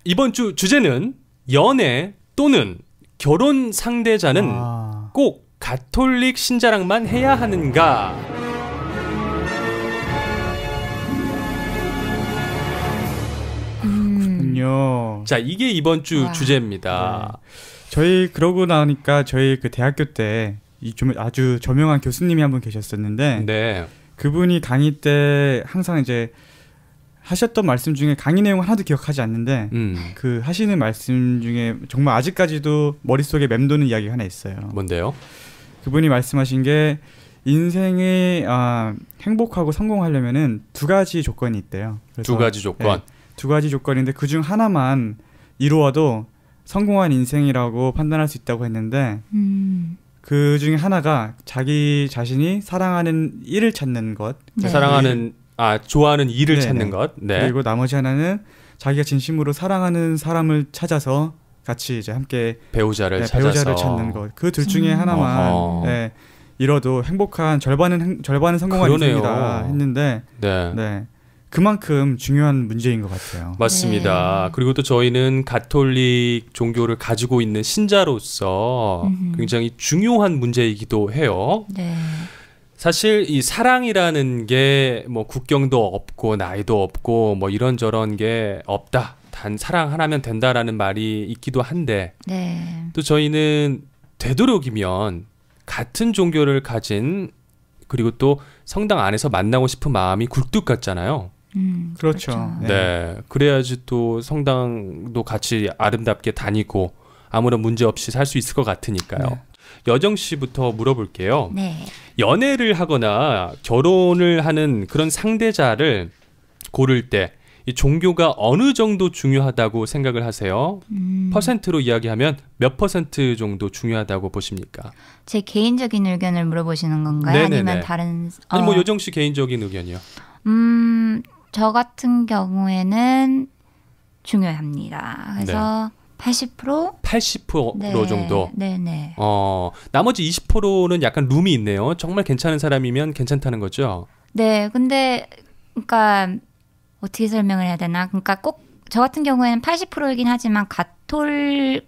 이번 주 주제는 연애 또는 결혼 상대자는 꼭 가톨릭 신자랑만 해야 하는가? 자, 이게 이번 주 주제입니다. 네. 저희 그러고 나니까 저희 그 대학교 때 아주 저명한 교수님이 한 분 계셨었는데 네. 그분이 강의 때 항상 이제 하셨던 말씀 중에 강의 내용 하나도 기억하지 않는데 그 하시는 말씀 중에 정말 아직까지도 머릿속에 맴도는 이야기가 하나 있어요. 뭔데요? 그분이 말씀하신 게 인생에 행복하고 성공하려면은 두 가지 조건이 있대요. 그래서, 두 가지 조건? 네, 두 가지 조건인데 그중 하나만 이루어도 성공한 인생이라고 판단할 수 있다고 했는데 그 중에 하나가 자기 자신이 사랑하는 일을 찾는 것. 네. 좋아하는 일을 찾는 것. 네. 그리고 나머지 하나는 자기가 진심으로 사랑하는 사람을 찾아서 같이 이제 함께 배우자를 찾는 것. 그 둘 중에 하나만 이뤄도 행복한 절반은 성공한 인생이다 했는데 그만큼 중요한 문제인 것 같아요. 맞습니다. 그리고 또 저희는 가톨릭 종교를 가지고 있는 신자로서 굉장히 중요한 문제이기도 해요. 네. 사실 이 사랑이라는 게 뭐 국경도 없고 나이도 없고 뭐 이런저런 게 없다. 단 사랑 하나면 된다라는 말이 있기도 한데 또 저희는 되도록이면 같은 종교를 가진 그리고 또 성당 안에서 만나고 싶은 마음이 굴뚝 같잖아요. 그렇죠. 네. 그래야지 또 성당도 같이 아름답게 다니고 아무런 문제 없이 살 수 있을 것 같으니까요. 네. 여정 씨부터 물어볼게요. 네. 연애를 하거나 결혼을 하는 그런 상대자를 고를 때 이 종교가 어느 정도 중요하다고 생각을 하세요? 퍼센트로 이야기하면 몇 퍼센트 정도 중요하다고 보십니까? 제 개인적인 의견을 물어보시는 건가요? 네네네. 아니면 다른 아니 뭐 여정 씨 개인적인 의견이요. 저 같은 경우에는 중요합니다. 그래서 80% 정도. 네네. 나머지 20%는 약간 룸이 있네요. 정말 괜찮은 사람이면 괜찮다는 거죠. 네, 근데 그러니까 어떻게 설명을 해야 되나? 그러니까 꼭 저 같은 경우에는 80%이긴 하지만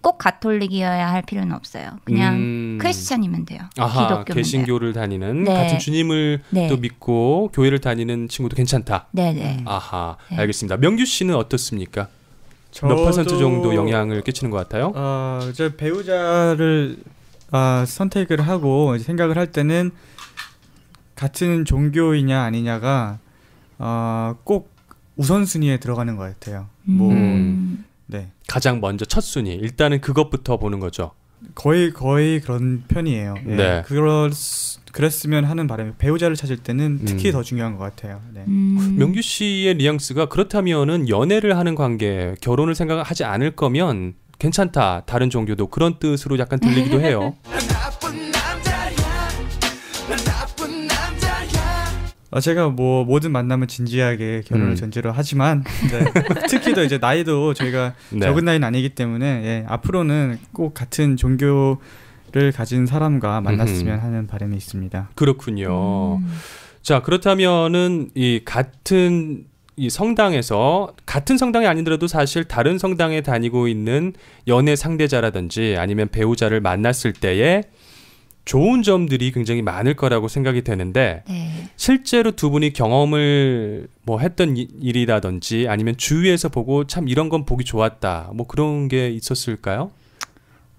꼭 가톨릭이어야 할 필요는 없어요. 그냥 크리스찬이면 돼요. 기독교면 개신교를 다니는 네. 같은 주님을 또 믿고 교회를 다니는 친구도 괜찮다. 네네. 아하, 알겠습니다. 명규 씨는 어떻습니까? 몇 퍼센트 정도 영향을 끼치는 것 같아요? 저 배우자를 선택을 하고 생각을 할 때는 같은 종교이냐 아니냐가 꼭 우선순위에 들어가는 것 같아요. 네. 가장 먼저 첫 순위. 일단은 그것부터 보는 거죠. 거의 그런 편이에요. 네. 그랬으면 하는 바람에 배우자를 찾을 때는 특히 더 중요한 것 같아요. 네. 명규 씨의 뉘앙스가 그렇다면은 연애를 하는 관계, 결혼을 생각하지 않을 거면 괜찮다. 다른 종교도 그런 뜻으로 약간 들리기도 해요. 제가 뭐 모든 만남은 진지하게 결혼을 전제로 하지만 특히 더 이제 나이도 저희가 적은 나이는 아니기 때문에 앞으로는 꼭 같은 종교를 가진 사람과 만났으면 하는 바람이 있습니다. 그렇군요. 자, 그렇다면은 이 같은 이 성당에서 같은 성당이 아니더라도 사실 다른 성당에 다니고 있는 연애 상대자라든지 아니면 배우자를 만났을 때에 좋은 점들이 굉장히 많을 거라고 생각이 되는데 실제로 두 분이 경험을 뭐 했던 일이라든지 아니면 주위에서 보고 참 이런 건 보기 좋았다 뭐 그런 게 있었을까요?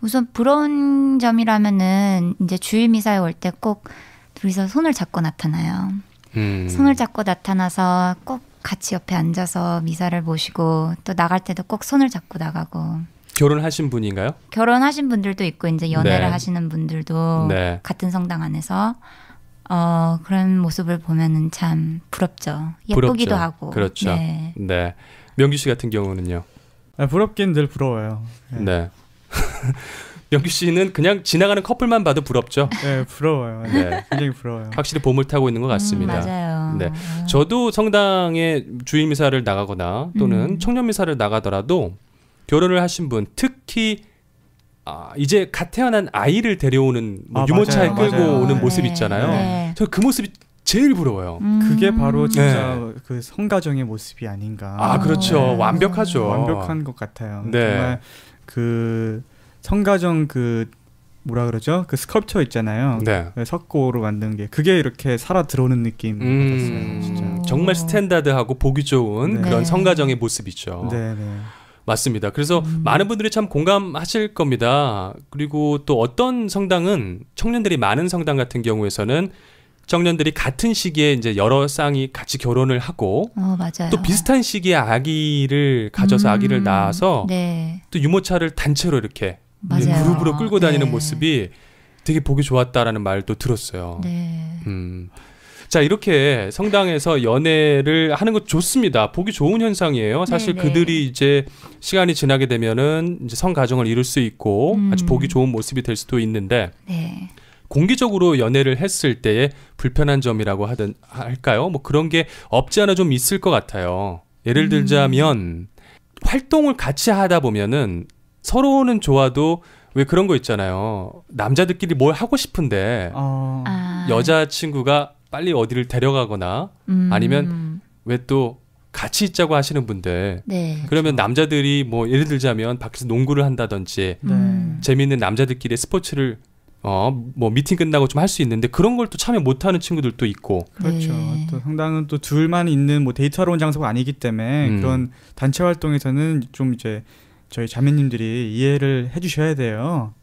우선 부러운 점이라면은 이제 주일 미사에 올 때 꼭 둘이서 손을 잡고 나타나요. 손을 잡고 나타나서 꼭 같이 옆에 앉아서 미사를 보시고 또 나갈 때도 꼭 손을 잡고 나가고. 결혼하신 분인가요? 결혼하신 분들도 있고 이제 연애를 하시는 분들도 같은 성당 안에서 그런 모습을 보면은 참 부럽죠. 예쁘기도 하고. 그렇죠. 네. 명규 씨 같은 경우는요? 부럽긴 늘 부러워요. 네. 명규 씨는 그냥 지나가는 커플만 봐도 부럽죠? 네, 부러워요. 네. 굉장히 부러워요. 확실히 봄을 타고 있는 것 같습니다. 맞아요. 네. 저도 성당에 주일 미사를 나가거나 또는 청년 미사를 나가더라도 결혼을 하신 분, 특히 이제 갓 태어난 아이를 데려오는 유모차에 끌고 오는 모습 있잖아요. 저 그 모습이 제일 부러워요. 그게 바로 진짜 그 성가정의 모습이 아닌가. 아, 그렇죠. 완벽하죠. 완벽한 것 같아요. 정말 그 성가정 그 뭐라 그러죠? 그 스컬프처 있잖아요. 석고로 만든 게 그게 이렇게 살아 들어오는 느낌 받았어요. 진짜. 정말 스탠다드하고 보기 좋은 그런 성가정의 모습이죠. 네. 맞습니다. 그래서 많은 분들이 참 공감하실 겁니다. 그리고 또 어떤 성당은 청년들이 많은 성당 같은 경우에서는 청년들이 같은 시기에 이제 여러 쌍이 같이 결혼을 하고 맞아요. 또 비슷한 시기에 아기를 가져서 아기를 낳아서 또 유모차를 단체로 이렇게 그룹으로 끌고 다니는 모습이 되게 보기 좋았다라는 말도 들었어요. 자, 이렇게 성당에서 연애를 하는 것 좋습니다. 보기 좋은 현상이에요. 사실 그들이 이제 시간이 지나게 되면은 이제 성가정을 이룰 수 있고 아주 보기 좋은 모습이 될 수도 있는데 공개적으로 연애를 했을 때의 불편한 점이라고 할까요? 뭐 그런 게 없지 않아 좀 있을 것 같아요. 예를 들자면 활동을 같이 하다 보면은 서로는 좋아도 왜 그런 거 있잖아요. 남자들끼리 뭘 하고 싶은데 여자친구가 빨리 어디를 데려가거나 아니면 왜 또 같이 있자고 하시는 분들 그러면 남자들이 뭐 예를 들자면 밖에서 농구를 한다든지 재미있는 남자들끼리 스포츠를 뭐 미팅 끝나고 좀 할 수 있는데 그런 걸 또 참여 못하는 친구들도 있고. 그렇죠. 또 성당은 또 둘만 있는 뭐 데이트하러 온 장소가 아니기 때문에 그런 단체 활동에서는 좀 이제 저희 자매님들이 이해를 해주셔야 돼요.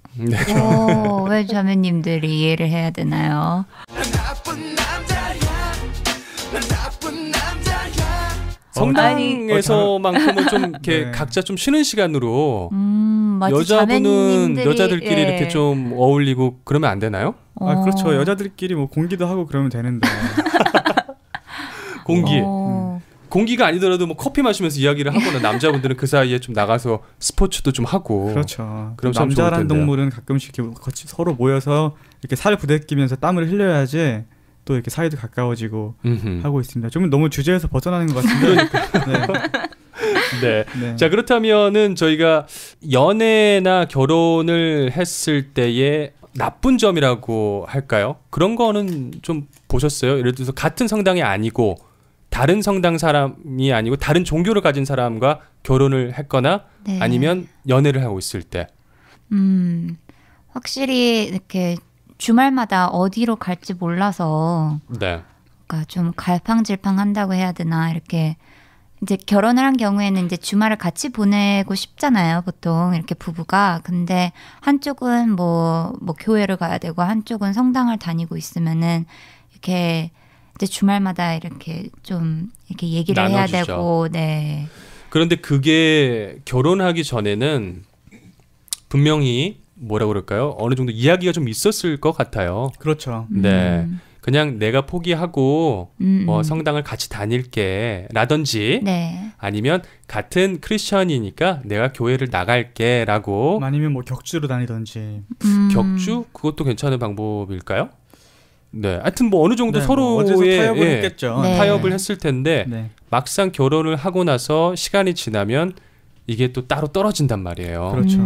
왜 자매님들이 이해를 해야 되나요? 성당에서만큼은 좀 이렇게 각자 좀 쉬는 시간으로 여자분은 여자들끼리 이렇게 좀 어울리고 그러면 안 되나요? 그렇죠. 여자들끼리 뭐 공기도 하고 그러면 되는데. 공기가 아니더라도 뭐 커피 마시면서 이야기를 하거나 남자분들은 그 사이에 좀 나가서 스포츠도 좀 하고. 그렇죠. 그럼 남자란 동물은 가끔씩 서로 모여서 이렇게 살을 부대끼면서 땀을 흘려야지 또 이렇게 사이도 가까워지고 하고 있습니다. 좀 너무 주제에서 벗어나는 것 같은데. 네. 자, 그렇다면은 저희가 연애나 결혼을 했을 때의 나쁜 점이라고 할까요? 그런 거는 좀 보셨어요? 예를 들어서 같은 성당이 아니고 다른 성당 사람이 아니고 다른 종교를 가진 사람과 결혼을 했거나 아니면 연애를 하고 있을 때. 확실히 이렇게 주말마다 어디로 갈지 몰라서 그러니까 좀 갈팡질팡 한다고 해야 되나 이렇게 이제 결혼을 한 경우에는 이제 주말을 같이 보내고 싶잖아요, 보통 이렇게 부부가. 근데 한쪽은 뭐 교회를 가야 되고 한쪽은 성당을 다니고 있으면은 이렇게 이제 주말마다 이렇게 좀 이렇게 얘기를 나눠주죠. 해야 되고, 그런데 그게 결혼하기 전에는 분명히 뭐라 그럴까요? 어느 정도 이야기가 좀 있었을 것 같아요. 그렇죠. 그냥 내가 포기하고 뭐 성당을 같이 다닐게 라든지 아니면 같은 크리스천이니까 내가 교회를 나갈게 라고 아니면 뭐 격주로 다니든지 격주? 그것도 괜찮은 방법일까요? 하여튼 뭐 어느 정도 서로의 타협을 했겠죠. 타협을 했을 텐데 막상 결혼을 하고 나서 시간이 지나면 이게 또 따로 떨어진단 말이에요. 그렇죠.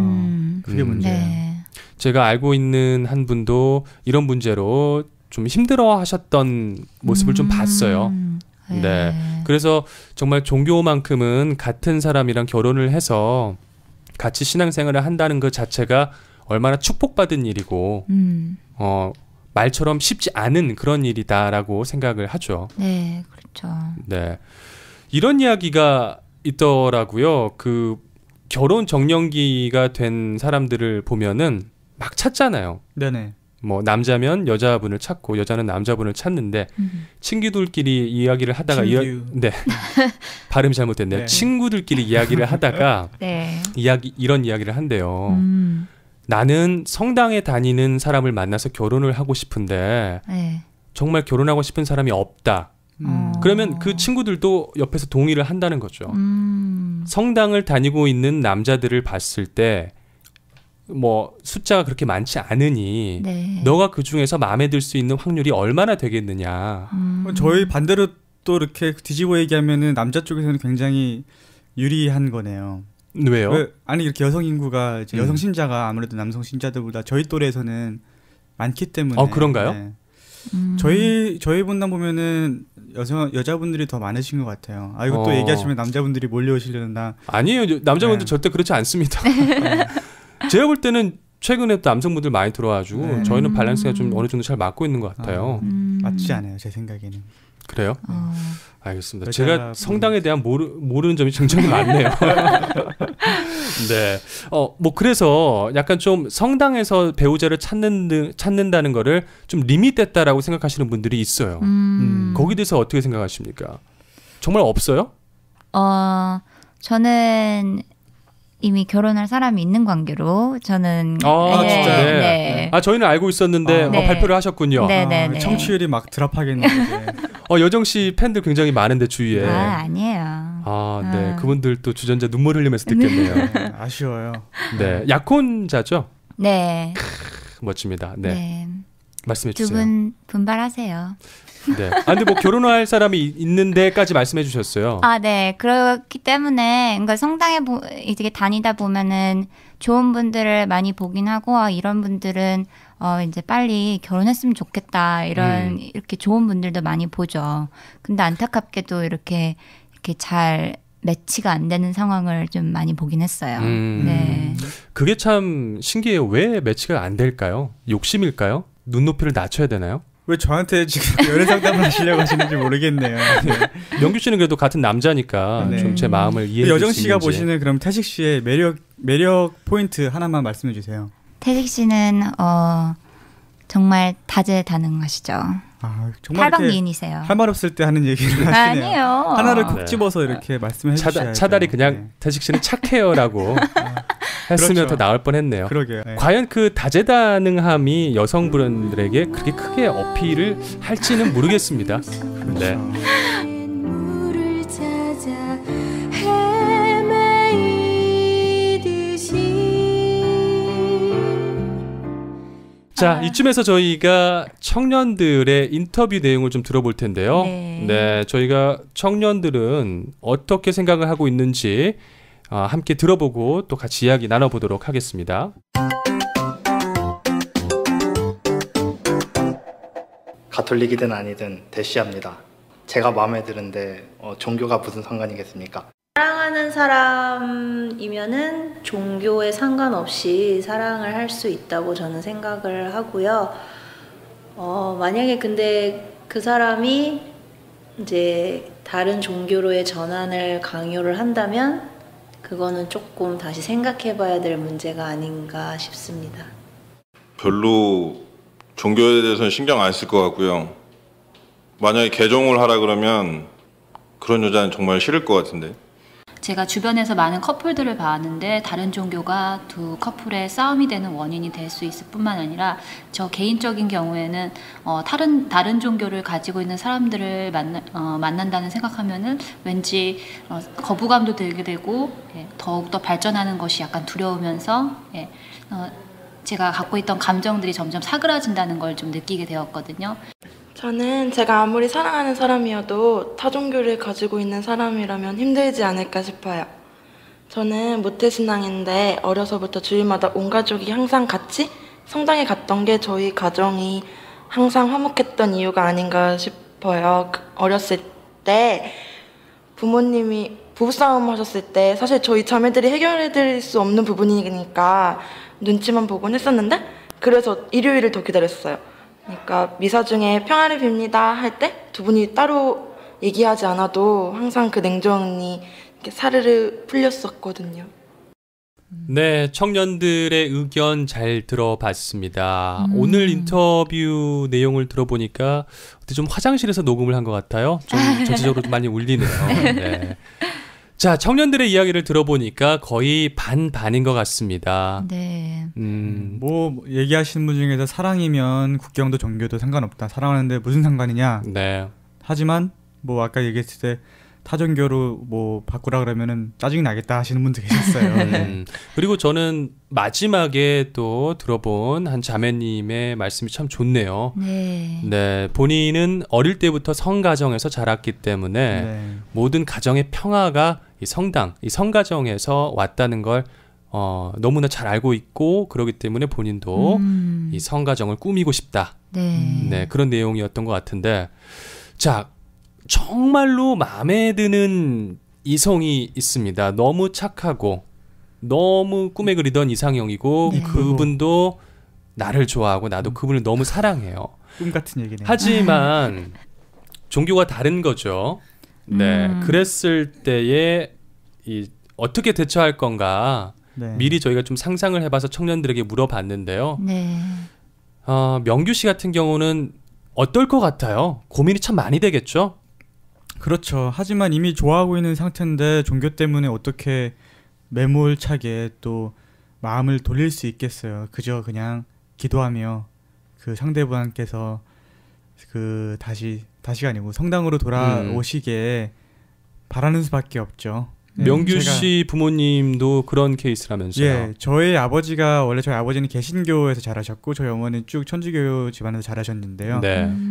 그게 문제예요. 제가 알고 있는 한 분도 이런 문제로 좀 힘들어 하셨던 모습을 좀 봤어요. 그래서 정말 종교만큼은 같은 사람이랑 결혼을 해서 같이 신앙생활을 한다는 것 자체가 얼마나 축복받은 일이고 말처럼 쉽지 않은 그런 일이다라고 생각을 하죠. 그렇죠. 이런 이야기가 있더라고요. 그 결혼 정년기가 된 사람들을 보면은 막 찾잖아요. 뭐 남자면 여자분을 찾고 여자는 남자분을 찾는데 친구들끼리 이야기를 하다가 발음이 잘못됐네요. 친구들끼리 이야기를 하다가 이런 이야기를 한대요. 나는 성당에 다니는 사람을 만나서 결혼을 하고 싶은데 정말 결혼하고 싶은 사람이 없다. 그러면 그 친구들도 옆에서 동의를 한다는 거죠. 성당을 다니고 있는 남자들을 봤을 때 뭐 숫자가 그렇게 많지 않으니 너가 그 중에서 마음에 들 수 있는 확률이 얼마나 되겠느냐. 저희 반대로 또 이렇게 뒤집어 얘기하면은 남자 쪽에서는 굉장히 유리한 거네요. 왜요? 아니 이렇게 여성 인구가 여성 신자가 아무래도 남성 신자들보다 저희 또래에서는 많기 때문에. 그런가요? 저희 분당 보면은 여자분들이 더 많으신 것 같아요. 아, 이거 또 얘기하시면 남자분들이 몰려오시려나? 아니에요, 남자분들 절대 그렇지 않습니다. 제가 볼 때는 최근에 또 남성분들 많이 들어와가지고 저희는 밸런스가 좀 어느 정도 잘 맞고 있는 것 같아요. 맞지 않아요, 제 생각에는. 그래요? 알겠습니다. 제가 성당에 대한 모르는 점이 굉장히 많네요. 네. 뭐 그래서 약간 좀 성당에서 배우자를 찾는다는 거를 좀 리밋됐다라고 생각하시는 분들이 있어요. 거기에 대해서 어떻게 생각하십니까? 정말 없어요? 저는 이미 결혼할 사람이 있는 관계로 저는 진짜. 네. 저희는 알고 있었는데 발표를 하셨군요. 네. 청취율이 막 드랍하겠는데. 여정 씨 팬들 굉장히 많은데 주위에. 아니에요. 네. 그분들 또 주전자 눈물 흘리면서 듣겠네요. 네, 아쉬워요. 네. 약혼자죠? 네. 멋집니다. 네. 말씀해 주세요. 두 분 분발하세요. 네. 근데 뭐 결혼할 사람이 있는데까지 말씀해 주셨어요. 네. 그렇기 때문에 그러니까 성당에 이렇게 다니다 보면은 좋은 분들을 많이 보긴 하고 이런 분들은 이제 빨리 결혼했으면 좋겠다 이렇게 좋은 분들도 많이 보죠. 근데 안타깝게도 이렇게 잘 매치가 안 되는 상황을 좀 많이 보긴 했어요. 네. 그게 참 신기해요. 왜 매치가 안 될까요? 욕심일까요? 눈높이를 낮춰야 되나요? 왜 저한테 지금 연애 상담을 하시려고 하시는지 모르겠네요. 네. 명규 씨는 그래도 같은 남자니까 좀 제 마음을 이해해 주실 수 있는지. 여정 씨가 보시는 그럼 태식 씨의 매력 포인트 하나만 말씀해 주세요. 태식 씨는 정말 다재다능하시죠. 정말 탈방미인이세요. 할 말 없을 때 하는 얘기를 하시네요. 아니에요. 하나를 콕 집어서 이렇게 말씀해 주셔야죠. 차라리 그냥 태식 씨는 착해요라고 했으면 더 나을 뻔했네요. 그러게요. 과연 그 다재다능함이 여성분들에게 그렇게 크게 어필을 할지는 모르겠습니다. 네. 자, 이쯤에서 저희가 청년들의 인터뷰 내용을 좀 들어볼 텐데요. 네, 저희가 청년들은 어떻게 생각을 하고 있는지 함께 들어보고 또 같이 이야기 나눠보도록 하겠습니다. 가톨릭이든 아니든 대시합니다. 제가 마음에 드는데 종교가 무슨 상관이겠습니까? 사랑하는 사람이면은 종교에 상관없이 사랑을 할 수 있다고 저는 생각을 하고요. 만약에 근데 그 사람이 이제 다른 종교로의 전환을 강요를 한다면 그거는 조금 다시 생각해봐야 될 문제가 아닌가 싶습니다. 별로 종교에 대해서는 신경 안 쓸 것 같고요. 만약에 개종을 하라 그러면 그런 여자는 정말 싫을 것 같은데. 제가 주변에서 많은 커플들을 봤는데 다른 종교가 두 커플의 싸움이 되는 원인이 될 수 있을 뿐만 아니라 저 개인적인 경우에는 다른 종교를 가지고 있는 사람들을 만난다는 생각하면은 왠지 거부감도 들게 되고 더욱더 발전하는 것이 약간 두려우면서 제가 갖고 있던 감정들이 점점 사그라진다는 걸 좀 느끼게 되었거든요. 저는 제가 아무리 사랑하는 사람이어도 타 종교를 가지고 있는 사람이라면 힘들지 않을까 싶어요. 저는 모태신앙인데 어려서부터 주일마다 온 가족이 항상 같이 성당에 갔던 게 저희 가정이 항상 화목했던 이유가 아닌가 싶어요. 어렸을 때 부모님이 부부싸움 하셨을 때 사실 저희 자매들이 해결해드릴 수 없는 부분이니까 눈치만 보곤 했었는데 그래서 일요일을 더 기다렸어요. 그러니까 미사 중에 평화를 빕니다 할 때 두 분이 따로 얘기하지 않아도 항상 그 냉정이 이렇게 사르르 풀렸었거든요. 네, 청년들의 의견 잘 들어봤습니다. 오늘 인터뷰 내용을 들어보니까 좀 화장실에서 녹음을 한 것 같아요. 좀 전체적으로 많이 울리네요. 네. 자, 청년들의 이야기를 들어보니까 거의 반반인 것 같습니다. 네. 뭐 얘기하시는 분 중에서 사랑이면 국경도 종교도 상관없다. 사랑하는데 무슨 상관이냐. 네. 하지만 뭐 아까 얘기했을 때 타종교로 뭐 바꾸라 그러면은 짜증이 나겠다 하시는 분도 계셨어요. 그리고 저는 마지막에 또 들어본 한 자매님의 말씀이 참 좋네요. 네, 본인은 어릴 때부터 성가정에서 자랐기 때문에 모든 가정의 평화가 이 성가정에서 왔다는 걸 너무나 잘 알고 있고 그러기 때문에 본인도 이 성가정을 꾸미고 싶다. 네, 그런 내용이었던 것 같은데, 자, 정말로 마음에 드는 이성이 있습니다. 너무 착하고 너무 꿈에 그리던 이상형이고 그분도 나를 좋아하고 나도 그분을 너무 사랑해요. 꿈 같은 얘기네요. 하지만 종교가 다른 거죠. 네, 그랬을 때에 어떻게 대처할 건가 미리 저희가 좀 상상을 해봐서 청년들에게 물어봤는데요. 명규 씨 같은 경우는 어떨 것 같아요? 고민이 참 많이 되겠죠? 그렇죠. 하지만 이미 좋아하고 있는 상태인데 종교 때문에 어떻게 매몰차게 또 마음을 돌릴 수 있겠어요. 그저 그냥 기도하며 그 상대방께서 그 다시가 아니고 성당으로 돌아오시게 바라는 수밖에 없죠. 명규 씨 부모님도 그런 케이스라면서요? 예, 저희 아버지는 개신교에서 자라셨고 저희 어머니는 쭉 천주교 집안에서 자라셨는데요.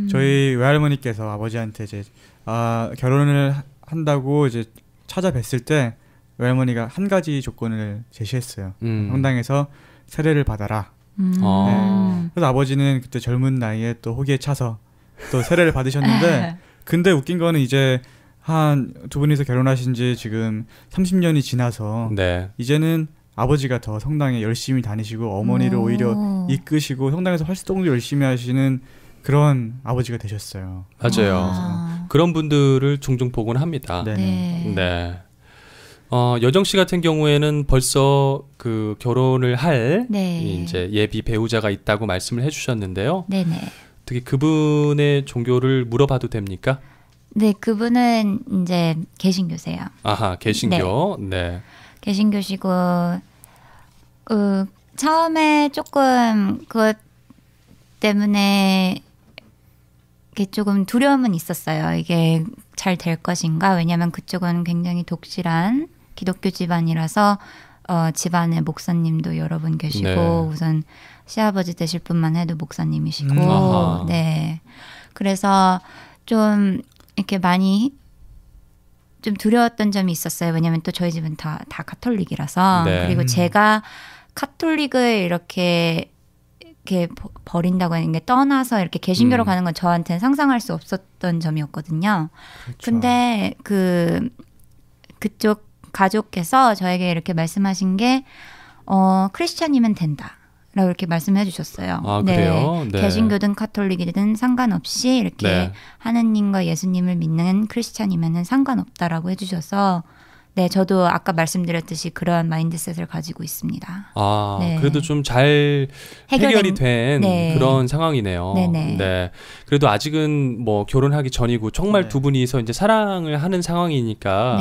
저희 외할머니께서 아버지한테 이제 결혼을 한다고 이제 찾아뵀을 때 외할머니가 한 가지 조건을 제시했어요. 성당에서 세례를 받아라. 그래서 아버지는 그때 젊은 나이에 또 호기에 차서 또 세례를 받으셨는데 근데 웃긴 거는 이제 한 두 분이서 결혼하신 지 지금 30년이 지나서 이제는 아버지가 더 성당에 열심히 다니시고 어머니를 오히려 이끄시고 성당에서 활동도 열심히 하시는 그런 아버지가 되셨어요. 맞아요. 그런 분들을 종종 보곤 합니다. 네. 여정 씨 같은 경우에는 벌써 그 결혼을 할 이제 예비 배우자가 있다고 말씀을 해주셨는데요. 어떻게 그분의 종교를 물어봐도 됩니까? 네, 그분은 이제 개신교세요. 아하, 개신교. 네. 개신교시고 처음에 조금 그것 때문에 이게 조금 두려움은 있었어요. 이게 잘 될 것인가? 왜냐하면 그쪽은 굉장히 독실한 기독교 집안이라서 집안에 목사님도 여러 분 계시고 우선 시아버지 되실 분만 해도 목사님이시고 그래서 좀 이렇게 많이 좀 두려웠던 점이 있었어요. 왜냐하면 또 저희 집은 다 가톨릭이라서 그리고 제가 카톨릭을 이렇게 버린다고 하는 게 떠나서 이렇게 개신교로 가는 건 저한테는 상상할 수 없었던 점이었거든요. 근데 그쪽 가족께서 저에게 이렇게 말씀하신 게 크리스찬이면 된다. 라고 이렇게 말씀해 주셨어요. 그래요? 개신교든 카톨릭이든 상관없이 이렇게 하느님과 예수님을 믿는 크리스찬이면은 상관없다라고 해주셔서 저도 아까 말씀드렸듯이 그러한 마인드셋을 가지고 있습니다. 그래도 좀 잘 해결이 된 그런 상황이네요. 네. 그래도 아직은 뭐 결혼하기 전이고 정말 두 분이서 이제 사랑을 하는 상황이니까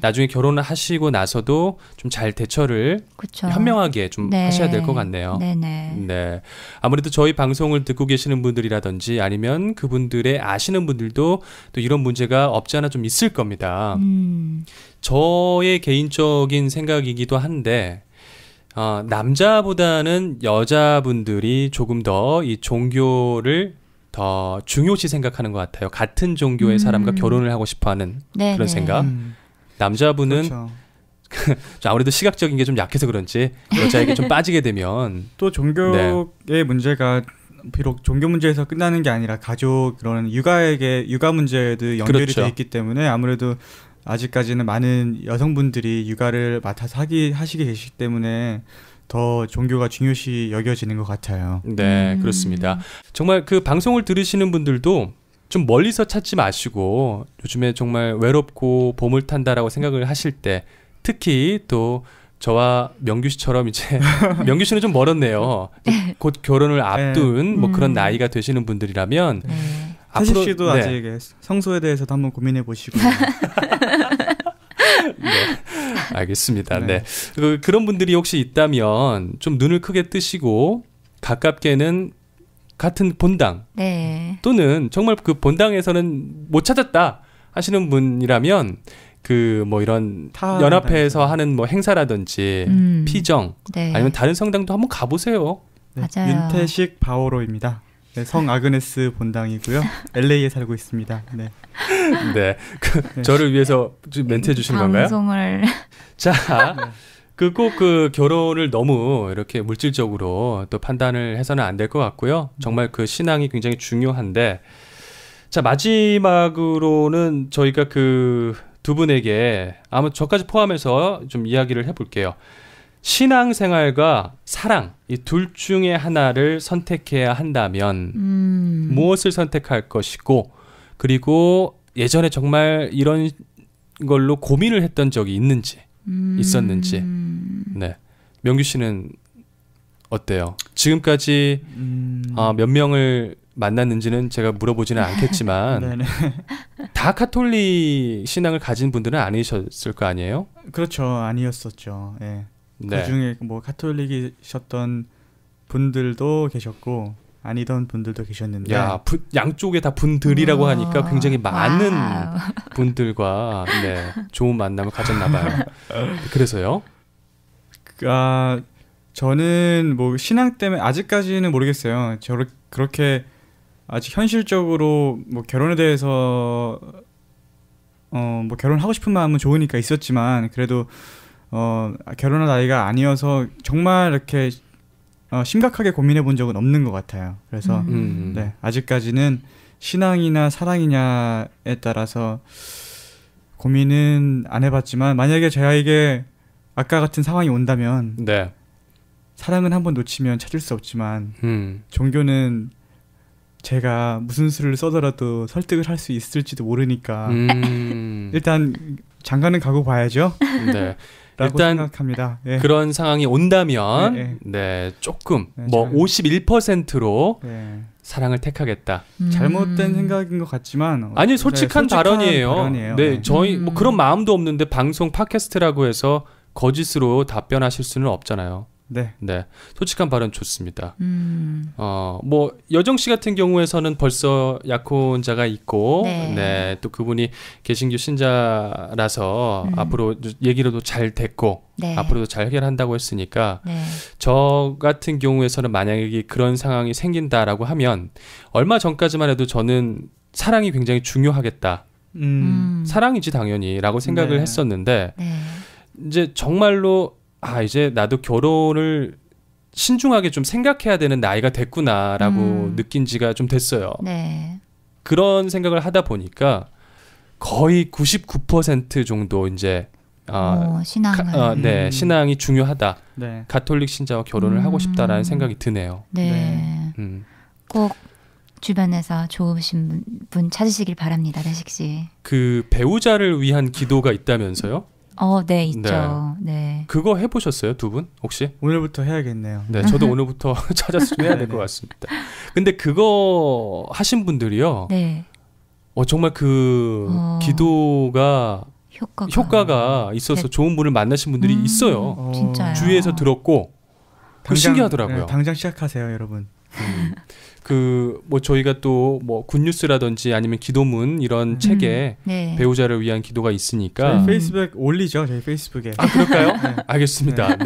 나중에 결혼을 하시고 나서도 좀 잘 대처를 현명하게 좀 하셔야 될 것 같네요. 네. 아무래도 저희 방송을 듣고 계시는 분들이라든지 아니면 그분들의 아시는 분들도 또 이런 문제가 없지 않아 좀 있을 겁니다. 저의 개인적인 생각이기도 한데 남자보다는 여자분들이 조금 더 이 종교를 더 중요시 생각하는 것 같아요. 같은 종교의 사람과 결혼을 하고 싶어하는 그런 생각. 남자분은 아무래도 시각적인 게 좀 약해서 그런지 여자에게 좀 빠지게 되면 또 종교의 문제가 비록 종교 문제에서 끝나는 게 아니라 가족 그런 육아 문제도 연결이 돼 있기 때문에 아무래도 아직까지는 많은 여성분들이 육아를 맡아서 하시게 계시기 때문에 더 종교가 중요시 여겨지는 것 같아요. 네, 그렇습니다. 정말 그 방송을 들으시는 분들도 좀 멀리서 찾지 마시고 요즘에 정말 외롭고 봄을 탄다라고 생각을 하실 때 특히 또 저와 명규 씨처럼 이제 명규 씨는 좀 멀었네요. 곧 결혼을 앞둔 뭐 그런 나이가 되시는 분들이라면 태식 씨도 아직 성소에 대해서도 한번 고민해 보시고. 알겠습니다. 그런 분들이 혹시 있다면 좀 눈을 크게 뜨시고 가깝게는 같은 본당 또는 정말 그 본당에서는 못 찾았다 하시는 분이라면 그 뭐 이런 연합회에서 하는 뭐 행사라든지 피정 아니면 다른 성당도 한번 가보세요. 맞아요. 윤태식 바오로입니다. 성 아그네스 본당이고요. LA에 살고 있습니다. 저를 위해서 멘트 해주신 건가요? 방송을 자, 꼭 그 결혼을 너무 이렇게 물질적으로 또 판단을 해서는 안 될 것 같고요. 정말 그 신앙이 굉장히 중요한데, 자, 마지막으로는 저희가 그 두 분에게 아무 저까지 포함해서 좀 이야기를 해볼게요. 신앙생활과 사랑, 이 둘 중에 하나를 선택해야 한다면 무엇을 선택할 것이고, 그리고 예전에 정말 이런 걸로 고민을 했던 적이 있었는지. 네, 명규 씨는 어때요? 지금까지 몇 명을 만났는지는 제가 물어보지는 않겠지만 다 카톨릭 신앙을 가진 분들은 아니셨을 거 아니에요? 그렇죠, 아니었었죠. 예. 네. 그중에 뭐 카톨릭이셨던 분들도 계셨고 아니던 분들도 계셨는데, 야, 양쪽에 다 분들이라고 하니까 굉장히 많은 분들과 좋은 만남을 가졌나 봐요. 그래서요? 저는 뭐 신앙 때문에 아직까지는 모르겠어요. 그렇게 아직 현실적으로 뭐 결혼에 대해서 뭐 결혼하고 싶은 마음은 좋으니까 있었지만, 그래도 결혼할 나이가 아니어서 정말 이렇게 심각하게 고민해 본 적은 없는 것 같아요. 그래서 네, 아직까지는 신앙이나 사랑이냐에 따라서 고민은 안 해봤지만, 만약에 저에게 아까 같은 상황이 온다면 사랑은 한번 놓치면 찾을 수 없지만 종교는 제가 무슨 수를 써더라도 설득을 할 수 있을지도 모르니까 일단 장가는 가고 봐야죠. 네. 라고 일단 생각합니다. 예. 그런 상황이 온다면 조금 뭐 51%로 사랑을 택하겠다. 잘못된 생각인 것 같지만 아니 솔직한 발언이에요. 네, 저희 뭐 그런 마음도 없는데 방송 팟캐스트라고 해서 거짓으로 답변하실 수는 없잖아요. 네, 솔직한 발언 좋습니다. 뭐 여정 씨 같은 경우에서는 벌써 약혼자가 있고, 또 그분이 개신교 신자라서 앞으로 얘기로도 잘 됐고, 앞으로도 잘 해결한다고 했으니까, 저 같은 경우에서는 만약에 그런 상황이 생긴다라고 하면 얼마 전까지만 해도 저는 사랑이 굉장히 중요하겠다. 사랑이지 당연히라고 생각을 했었는데, 이제 정말로 이제 나도 결혼을 신중하게 좀 생각해야 되는 나이가 됐구나라고 느낀 지가 좀 됐어요. 그런 생각을 하다 보니까 거의 99% 정도 이제 신앙이 중요하다. 가톨릭 신자와 결혼을 하고 싶다라는 생각이 드네요. 꼭 주변에서 좋으신 분 찾으시길 바랍니다, 대식 씨. 그 배우자를 위한 기도가 있다면서요? 네, 있죠. 네. 그거 해보셨어요, 두 분 혹시? 오늘부터 해야겠네요. 네, 저도 오늘부터 찾아서 좀 해야 될 것 같습니다. 근데 그거 하신 분들이요. 정말 그 기도가 효과가 있어서 좋은 분을 만나신 분들이 있어요. 진짜요? 주위에서 들었고 신기하더라고요. 당장 시작하세요, 여러분. 그 뭐 저희가 또 뭐 굿뉴스라든지 아니면 기도문 이런 책에 배우자를 위한 기도가 있으니까 저희 페이스북 올리죠. 저희 페이스북에. 그럴까요? 알겠습니다.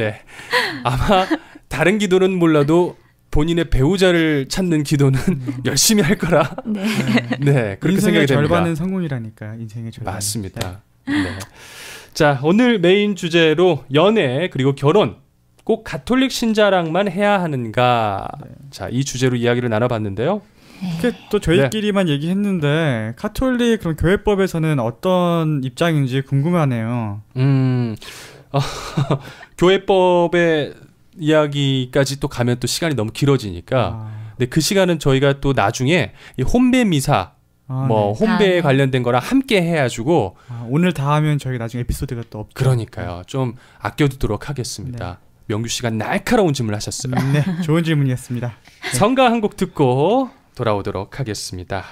아마 다른 기도는 몰라도 본인의 배우자를 찾는 기도는 열심히 할 거라. 그렇게 생각이 됩니다. 절반은 성공이라니까. 인생의 절반. 맞습니다. 자, 오늘 메인 주제로 연애 그리고 결혼 꼭 가톨릭 신자랑만 해야 하는가? 자, 이 주제로 이야기를 나눠봤는데요. 또 저희끼리만 얘기했는데 카톨릭 그런 교회법에서는 어떤 입장인지 궁금하네요. 교회법의 이야기까지 또 가면 또 시간이 너무 길어지니까. 근데 그 시간은 저희가 또 나중에 이 혼배 미사 혼배에 관련된 거랑 함께 해가지고 오늘 다 하면 저희 나중에 에피소드가 또 없죠. 그러니까요. 좀 아껴두도록 하겠습니다. 명규 씨가 날카로운 질문을 하셨어요. 좋은 질문이었습니다. 성가 한 곡 듣고 돌아오도록 하겠습니다.